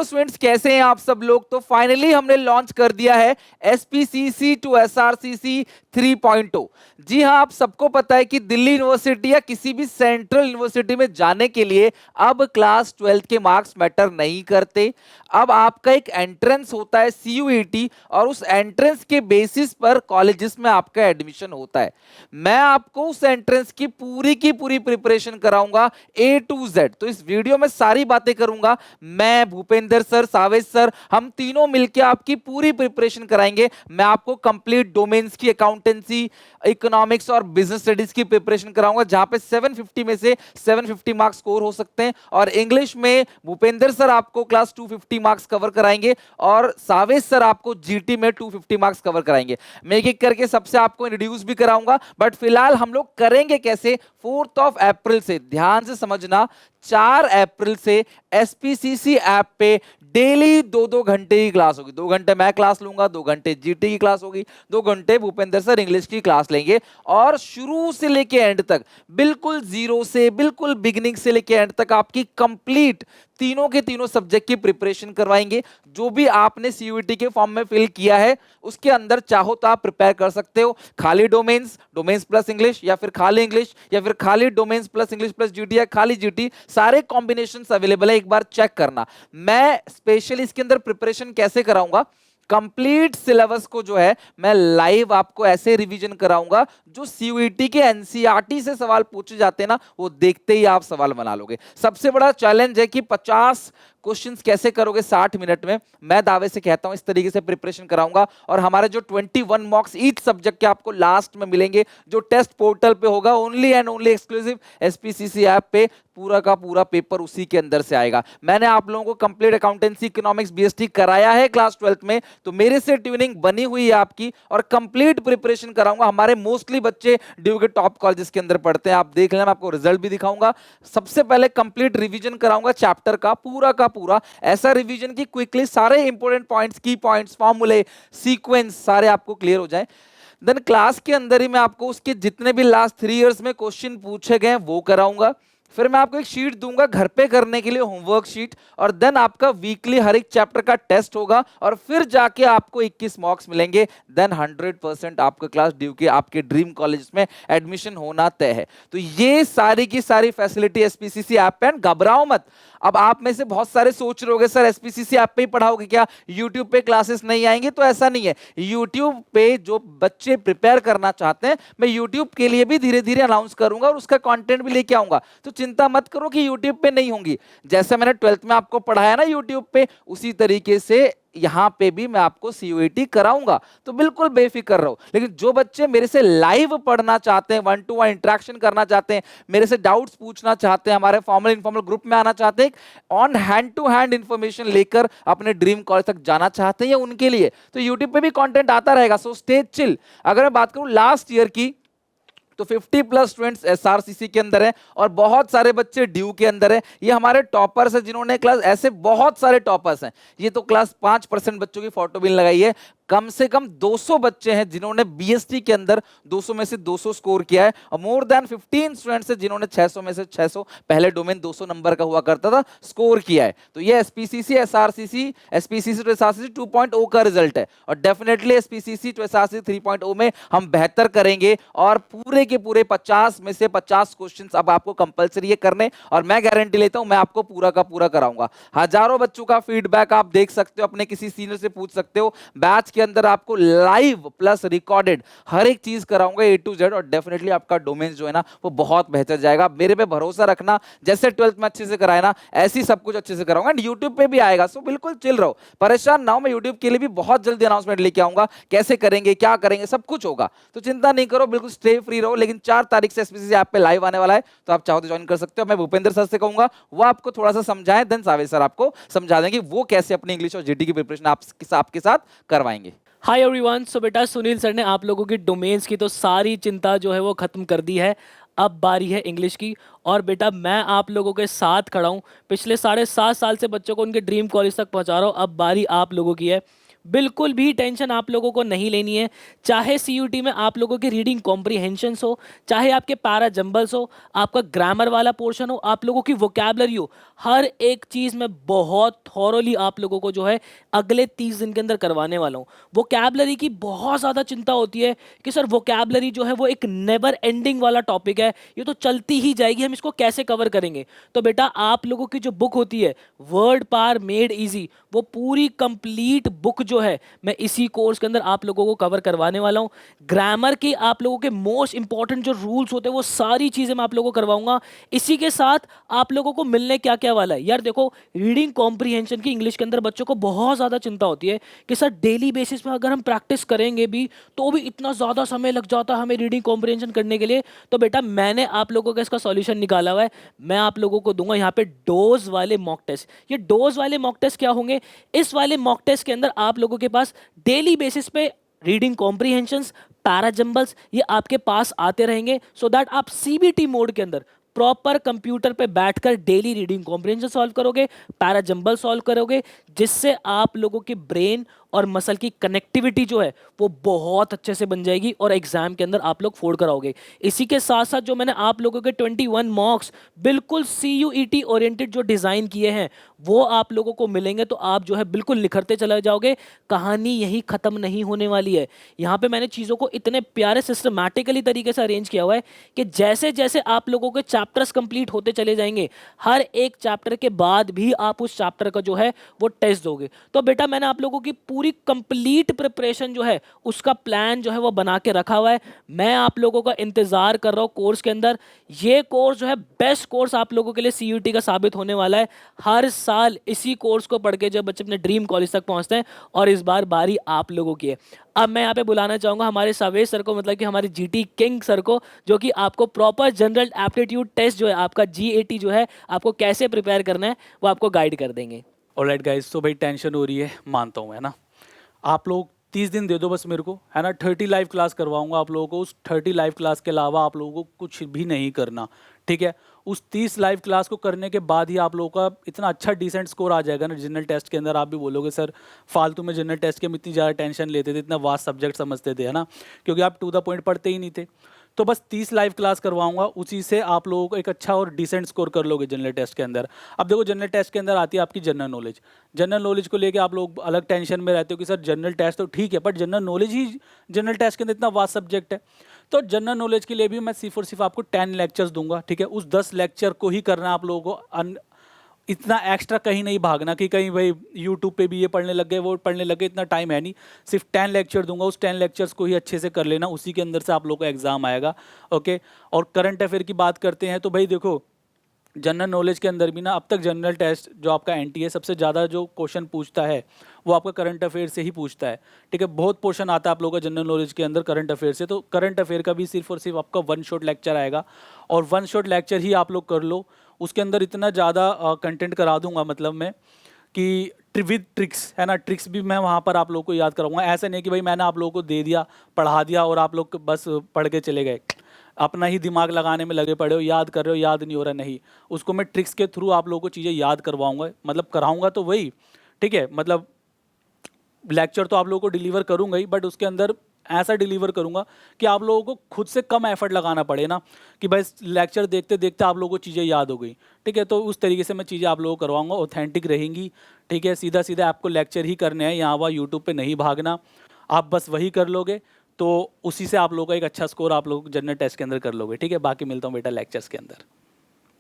Students, कैसे हैं आप सब लोग। तो फाइनली हमने लॉन्च कर दिया है एसपीसीसी टू एसआरसीसी 3.0। जी हाँ, आप सबको पता है कि दिल्ली यूनिवर्सिटी या किसी भी सेंट्रल यूनिवर्सिटी में जाने के लिए अब क्लास 12 के मार्क्स मैटर नहीं करते। अब आपका एक एंट्रेंस होता है सीयूईटी, और उस एंट्रेंस के बेसिस पर कॉलेजेस में आपका एडमिशन होता है। मैं आपको उस एंट्रेंस की पूरी प्रिपरेशन कराऊंगा ए टू जेड। तो इस वीडियो में सारी बातें करूंगा मैं, भूपेंद्र सर, सावेश सर, हम तीनों मिलकर आपकी पूरी प्रिपरेशन कराएंगे। मैं आपको कंप्लीट डोमेन्स की, अकाउंटेंसी, इकोनॉमिक्स और बिजनेस स्टडीज की प्रिपरेशन कराऊंगा, जहां पे 750 में से 750 मार्क्स स्कोर हो सकते हैं। और इंग्लिश में भूपेंद्र सर आपको क्लास 250 मार्क्स कवर कराएंगे और सावेश सर आपको जीटी में 250 मार्क्स कवर कराएंगे। मैं एक एक करके सबसे आपको इंट्रोड्यूस भी कराऊंगा, बट फिलहाल हम लोग करेंगे कैसे। 4 अप्रैल से, ध्यान से समझना, 4 अप्रैल से एसपीसीसी ऐप पे डेली 2-2 घंटे की क्लास होगी। 2 घंटे मैं क्लास लूंगा, 2 घंटे जीटी की क्लास होगी, 2 घंटे भूपेंद्र सर इंग्लिश की क्लास लेंगे। और शुरू से लेके एंड तक, बिल्कुल जीरो से, बिल्कुल बिगिनिंग से लेके एंड तक आपकी कंप्लीट तीनों के तीनों सब्जेक्ट की प्रिपरेशन करवाएंगे। जो भी आपने सीयूईटी के फॉर्म में फिल किया है उसके अंदर चाहो तो आप प्रिपेयर कर सकते हो। खाली डोमेन्स, डोमेन्स प्लस इंग्लिश, या फिर खाली इंग्लिश, या फिर खाली domains plus English plus GT, या खाली जीटी, सारे कॉम्बिनेशंस अवेलेबल है, एक बार चेक करना। मैं स्पेशली इसके अंदर प्रिपरेशन कैसे कराऊंगा, कंप्लीट सिलेबस को जो है मैं लाइव आपको ऐसे रिवीजन कराऊंगा जो सीयूईटी के एनसीईआरटी से सवाल पूछे जाते हैं ना, वो देखते ही आप सवाल बना लोगे। सबसे बड़ा चैलेंज है कि 50 क्वेश्चंस कैसे करोगे 60 मिनट में। मैं दावे से कहता हूं इस तरीके से प्रिपरेशन कराऊंगा। और हमारे जो 21 मॉक्स ईच सब्जेक्ट के आपको लास्ट में मिलेंगे, जो टेस्ट पोर्टल पे होगा, only and only exclusive SPCC app पे, पूरा का पूरा पेपर उसी के अंदर से आएगा। मैंने आप लोगों को कंप्लीट अकाउंटेंसी, इकोनॉमिक्स, बीएसटी कराया है क्लास 12 में, तो मेरे से ट्यूनिंग बनी हुई है आपकी, और कंप्लीट प्रिपरेशन कराऊंगा। हमारे मोस्टली बच्चे ड्यू के टॉप कॉलेजेस के अंदर पढ़ते हैं, आप देख लेना, मैं आपको रिजल्ट भी दिखाऊंगा। सबसे पहले कंप्लीट रिवीजन कराऊंगा चैप्टर का पूरा, ऐसा रिवीजन की क्विकली सारे इंपॉर्टेंट पॉइंट्स, की पॉइंट्स, फॉर्मूले, सीक्वेंस सारे आपको क्लियर हो जाए। देन क्लास के अंदर ही मैं आपको उसके जितने भी लास्ट 3 इयर्स में क्वेश्चन पूछे गए वो कराऊंगा। फिर मैं आपको एक शीट दूंगा घर पे करने के लिए, होमवर्क शीट, और देन आपका वीकली हर एक चैप्टर का टेस्ट होगा, और फिर जाके आपको 21 मार्क्स मिलेंगे। देन 100% आपका क्लास ड्यू के आपके ड्रीम कॉलेज में एडमिशन होना तय है। तो ये सारी की सारी फैसिलिटी एसपीसीसी ऐप पे, घबराओ मत। अब आप में से बहुत सारे सोच रहे होंगे सर एसपीसीसी ऐप पे ही पढ़ाओगे क्या, यूट्यूब पे क्लासेस नहीं आएंगे। तो ऐसा नहीं है, यूट्यूब पे जो बच्चे प्रिपेयर करना चाहते हैं, मैं यूट्यूब के लिए भी धीरे धीरे अनाउंस करूंगा और उसका कंटेंट भी लेके आऊंगा। तो चिंता मत करो कि यूट्यूब पे नहीं होंगी। जैसे मैंने 12th में आपको पढ़ाया ना यूट्यूब पे, उसी तरीके से यहां पे भी मैं आपको सीयूईटी कराऊंगा, तो बिल्कुल बेफिक्र रहो। लेकिन जो बच्चे मेरे से लाइव पढ़ना चाहते हैं, 1-to-1 इंटरेक्शन करना चाहते हैं, मेरे से डाउट्स पूछना चाहते हैं, हमारे फॉर्मल इनफॉर्मल ग्रुप में आना चाहते हैं, on hand to hand information लेकर अपने ड्रीम कॉलेज तक जाना चाहते हैं, उनके लिए तो यूट्यूब पे भी कंटेंट आता रहेगा। So stay chill. अगर मैं बात करूं लास्ट ईयर की, तो 50+ स्टूडेंट्स एसआरसीसी के अंदर है और बहुत सारे बच्चे ड्यू के अंदर है। ये हमारे टॉपर्स हैं जिन्होंने क्लास, ऐसे बहुत सारे टॉपर्स हैं। ये तो क्लास 5% बच्चों की फोटो भी लगाई है। कम से कम 200 बच्चे हैं जिन्होंने बीएसटी के अंदर 200 में से 200 स्कोर किया है, और मोर देन 15 स्टूडेंट्स हैं जिन्होंने 600 में से 600, पहले डोमेन 200 नंबर का हुआ करता था, स्कोर किया है। तो ये एसपीसीसी टू एसआरसीसी 2.0 का रिजल्ट है, और डेफिनेटली एसपीसीसी टू एसआरसीसी 3.0 में हम बेहतर करेंगे, और पूरे के पूरे 50 में से 50 क्वेश्चंस अब आपको कंपलसरी है करने, और मैं गारंटी लेता हूं मैं आपको पूरा का पूरा कराऊंगा। हजारों बच्चों का फीडबैक आप देख सकते हो, अपने किसी सीनियर से पूछ सकते हो। बैच के अंदर आपको लाइव प्लस रिकॉर्डेड हर एक चीज कराऊंगा ए टू जेड, और डेफिनेटली आपका डोमेन जो है ना वो बहुत बेहतर जाएगा। मेरे पे भरोसा रखना, जैसे 12th में अच्छे से कराया ना, ऐसी सब कुछ अच्छे से कराऊंगा। एंड यूट्यूब पे भी आएगा, सो बिल्कुल चिल रहो, परेशान ना हो। मैं यूट्यूब के लिए भी बहुत जल्दी अनाउंसमेंट लेके आऊंगा, कैसे करेंगे, क्या करेंगे, सब कुछ होगा। तो चिंता नहीं करो, बिल्कुल स्टे फ्री रहो। लेकिन 4 तारीख से एसपीसीसी ऐप पे लाइव आने वाला है, तो आप चाहो तो ज्वाइन कर सकते हो। मैं भूपेंद्र सर से कहूंगा वो आपको थोड़ा सा समझाएं, देन सावेश सर आपको समझा देंगे वो कैसे अपनी इंग्लिश और जीटी की प्रिपरेशन आपके साथ करवाएंगे। Hi everyone. सो बेटा सुनील सर ने आप लोगों की डोमेन्स की तो सारी चिंता जो है वो ख़त्म कर दी है। अब बारी है इंग्लिश की, और बेटा मैं आप लोगों के साथ खड़ा हूँ। पिछले 7.5 साल से बच्चों को उनके ड्रीम कॉलेज तक पहुँचा रहा हूँ, अब बारी आप लोगों की है। बिल्कुल भी टेंशन आप लोगों को नहीं लेनी है। चाहे सीयूटी में आप लोगों की रीडिंग कॉम्प्रीहेंशंस हो, चाहे आपके पैरा जंबल्स हो, आपका ग्रामर वाला पोर्शन हो, आप लोगों की वोकैबलरी हो, हर एक चीज़ में बहुत थॉरोली आप लोगों को जो है अगले 30 दिन के अंदर करवाने वाला हूँ। वोकैबलरी की बहुत ज़्यादा चिंता होती है कि सर वोकैबलरी जो है वो एक नेवर एंडिंग वाला टॉपिक है, ये तो चलती ही जाएगी, हम इसको कैसे कवर करेंगे। तो बेटा आप लोगों की जो बुक होती है वर्ड पार मेड इजी, वो पूरी कंप्लीट बुक जो है मैं इसी कोर्स के अंदर आप लोगों को कवर करवाने वाला हूँ। ग्रामर के आप लोगों के मोस्ट इंपॉर्टेंट जो रूल्स होते हैं वो सारी चीज़ें मैं आप लोगों को करवाऊंगा। इसी के साथ आप लोगों को मिलने क्या क्या वाला है यार, देखो रीडिंग कॉम्प्रीहेंशन की इंग्लिश के अंदर बच्चों को बहुत ज़्यादा चिंता होती है कि सर डेली बेसिस पे अगर हम प्रैक्टिस करेंगे भी तो भी इतना ज़्यादा समय लग जाता है हमें रीडिंग कॉम्प्रीहेंशन करने के लिए। तो बेटा मैंने आप लोगों का इसका सॉल्यूशन निकाला हुआ है, मैं आप लोगों को दूंगा यहाँ पे डोज वाले मॉक टेस्ट। ये डोज वाले मॉक टेस्ट क्या होंगे, इस वाले मॉक टेस्ट के अंदर आप लोगों के पास डेली बेसिस पे रीडिंग कॉम्प्रीहेंशंस, पैराजंबल्स ये आपके पास आते रहेंगे, सो दैट आप सीबीटी मोड के अंदर प्रॉपर कंप्यूटर पे बैठकर डेली रीडिंग कॉम्प्रीहेंशन सॉल्व करोगे, पैराजंबल सॉल्व करोगे, जिससे आप लोगों की ब्रेन और मसल की कनेक्टिविटी जो है वो बहुत अच्छे से बन जाएगी और एग्जाम के अंदर आप लोग फोड़ कर आओगे। इसी के साथ साथ जो मैंने आप लोगों के 21 मॉक्स बिल्कुल सीयूईटी ओरिएंटेड जो डिज़ाइन किए हैं वो आप लोगों को मिलेंगे, तो आप जो है बिल्कुल निखरते चले जाओगे। कहानी यही खत्म नहीं होने वाली है। यहाँ पे मैंने चीज़ों को इतने प्यारे सिस्टमैटिकली तरीके से अरेंज किया हुआ है कि जैसे जैसे आप लोगों के चैप्टर्स कंप्लीट होते चले जाएंगे, हर एक चैप्टर के बाद भी आप उस चैप्टर का जो है वो टेस्ट दोगे। तो बेटा मैंने आप लोगों की पूरी कंप्लीट प्रिपरेशन जो है उसका प्लान जो है वो बना के रखा हुआ है। मैं आप लोगों का इंतजार कर रहा हूँ कोर्स के अंदर। ये कोर्स जो है बेस्ट कोर्स आप लोगों के लिए सीयूटी का साबित होने वाला है। हर साल इसी कोर्स को पढ़ के जब बच्चे अपने ड्रीम कॉलेज तक पहुंचते हैं, और इस बार बारी आप लोगों की है। अब मैं यहाँ पे बुलाना चाहूंगा हमारे सावेश सर को, मतलब कि हमारे जीटी किंग सर को, जो कि आपको प्रॉपर जनरल एप्टीट्यूड टेस्ट जो है आपका जीएटी जो है आपको कैसे प्रिपेयर करना है वो आपको गाइड कर देंगे। ऑलराइट गाइस, तो भाई टेंशन हो रही है, मानता हूँ, है ना। आप लोग 30 दिन दे दो बस मेरे को, है ना। 30 लाइव क्लास करवाऊंगा आप लोगों को। उस 30 लाइव क्लास के अलावा आप लोगों को कुछ भी नहीं करना, ठीक है। उस 30 लाइव क्लास को करने के बाद ही आप लोगों का इतना अच्छा डिसेंट स्कोर आ जाएगा ना जनरल टेस्ट के अंदर। आप भी बोलोगे सर फालतू में जनरल टेस्ट के में इतनी ज़्यादा टेंशन लेते थे, इतना वास्ट सब्जेक्ट समझते थे, है ना, क्योंकि आप टू द पॉइंट पढ़ते ही नहीं थे। तो बस 30 लाइव क्लास करवाऊंगा, उसी से आप लोगों को एक अच्छा और डिसेंट स्कोर कर लोगे जनरल टेस्ट के अंदर। अब देखो जनरल टेस्ट के अंदर आती है आपकी जनरल नॉलेज। जनरल नॉलेज को लेके आप लोग अलग टेंशन में रहते हो कि सर जनरल टेस्ट तो ठीक है, बट जनरल नॉलेज ही जनरल टेस्ट के अंदर इतना वास्ट सब्जेक्ट है। तो जनरल नॉलेज के लिए भी मैं सिर्फ और सिर्फ आपको 10 लेक्चर्स दूंगा, ठीक है। उस 10 लेक्चर को ही करना है आप लोगों को। इतना एक्स्ट्रा कहीं नहीं भागना कि कहीं भाई यूट्यूब पे भी ये पढ़ने लग गए वो पढ़ने लग गए, इतना टाइम है नहीं। सिर्फ 10 लेक्चर दूंगा, उस 10 लेक्चर्स को ही अच्छे से कर लेना, उसी के अंदर से आप लोगों का एग्जाम आएगा, ओके। और करंट अफेयर की बात करते हैं तो भाई देखो जनरल नॉलेज के अंदर भी ना अब तक जनरल टेस्ट जो आपका एनटीए सबसे ज़्यादा जो क्वेश्चन पूछता है वो आपका करंट अफेयर से ही पूछता है, ठीक है। बहुत पोर्शन आता है आप लोगों का जनरल नॉलेज के अंदर करंट अफेयर से। तो करंट अफेयर का भी सिर्फ और सिर्फ आपका 1 शॉट लेक्चर आएगा, और 1 शॉट लेक्चर ही आप लोग कर लो। उसके अंदर इतना ज़्यादा कंटेंट करा दूंगा, मतलब मैं कि विद ट्रिक्स, है ना, ट्रिक्स भी मैं वहाँ पर आप लोगों को याद कराऊंगा। ऐसा नहीं कि भाई मैंने आप लोगों को दे दिया, पढ़ा दिया और आप लोग बस पढ़ के चले गए, अपना ही दिमाग लगाने में लगे पड़े हो, याद कर रहे हो, याद नहीं हो रहा, नहीं। उसको मैं ट्रिक्स के थ्रू आप लोगों को चीज़ें याद करवाऊंगा, मतलब कराऊंगा तो वही, ठीक है। मतलब लेक्चर तो आप लोगों को डिलीवर करूंगा ही, बट उसके अंदर ऐसा डिलीवर करूंगा कि आप लोगों को खुद से कम एफर्ट लगाना पड़े ना, कि भाई लेक्चर देखते देखते आप लोगों को चीज़ें याद हो गई, ठीक है। तो उस तरीके से मैं चीज़ें आप लोगों को करवाऊंगा, ऑथेंटिक रहेंगी, ठीक है। सीधा सीधा आपको लेक्चर ही करने हैं, यहाँ वहाँ यूट्यूब पे नहीं भागना। आप बस वही कर लोगे तो उसी से आप लोगों का एक अच्छा स्कोर आप लोग जनरल टेस्ट के अंदर कर लोगे, ठीक है। बाकी मिलता हूँ बेटा लेक्चर्स के अंदर।